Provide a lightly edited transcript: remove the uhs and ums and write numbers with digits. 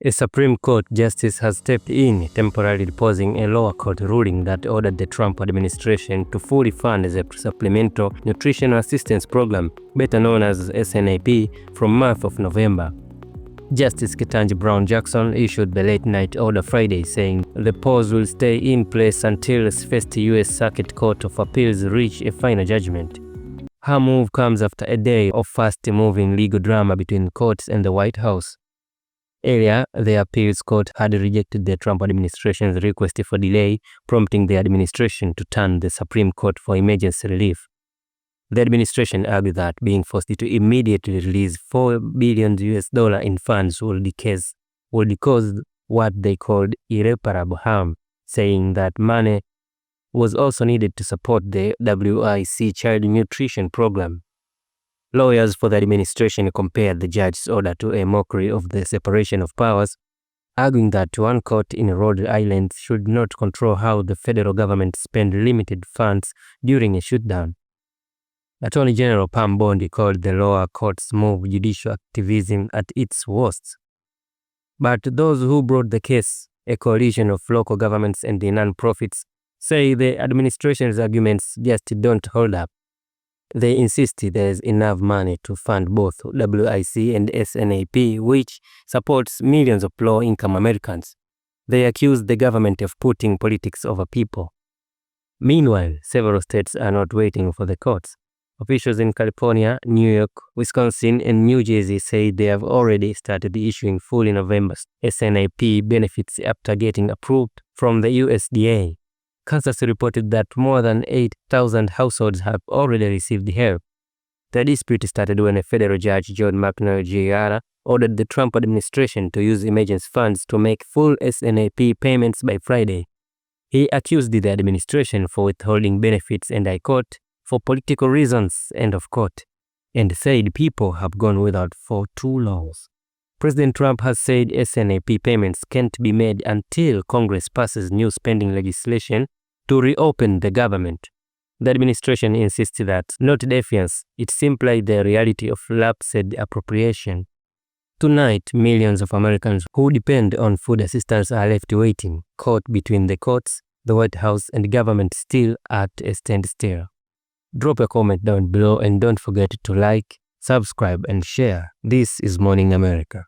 A Supreme Court justice has stepped in, temporarily pausing a lower court ruling that ordered the Trump administration to fully fund the Supplemental Nutritional Assistance Program, better known as SNAP, from month of November. Justice Ketanji Brown Jackson issued the late-night order Friday, saying the pause will stay in place until the first U.S. Circuit Court of Appeals reach a final judgment. Her move comes after a day of fast-moving legal drama between courts and the White House. Earlier, the appeals court had rejected the Trump administration's request for delay, prompting the administration to turn to the Supreme Court for emergency relief. The administration argued that being forced to immediately release $4 billion in funds would cause what they called irreparable harm, saying that money was also needed to support the WIC child nutrition program. Lawyers for the administration compared the judge's order to a mockery of the separation of powers, arguing that one court in Rhode Island should not control how the federal government spends limited funds during a shutdown. Attorney General Pam Bondi called the lower court's move judicial activism at its worst. But those who brought the case, a coalition of local governments and the non-profits, say the administration's arguments just don't hold up. They insist there's enough money to fund both WIC and SNAP, which supports millions of low-income Americans. They accuse the government of putting politics over people. Meanwhile, several states are not waiting for the courts. Officials in California, New York, Wisconsin, and New Jersey say they have already started issuing full November SNAP benefits after getting approved from the USDA. Kansas reported that more than 8,000 households have already received help. The dispute started when a federal judge, John McNeil Jr., ordered the Trump administration to use emergency funds to make full SNAP payments by Friday. He accused the administration for withholding benefits, and I quote, for political reasons, end of quote, and said people have gone without for too long. President Trump has said SNAP payments can't be made until Congress passes new spending legislation to reopen the government. The administration insists that not defiance, it's simply the reality of lapsed appropriation. Tonight, millions of Americans who depend on food assistance are left waiting, caught between the courts, the White House, and government still at a standstill. Drop a comment down below and don't forget to like, subscribe, and share. This is Morning America.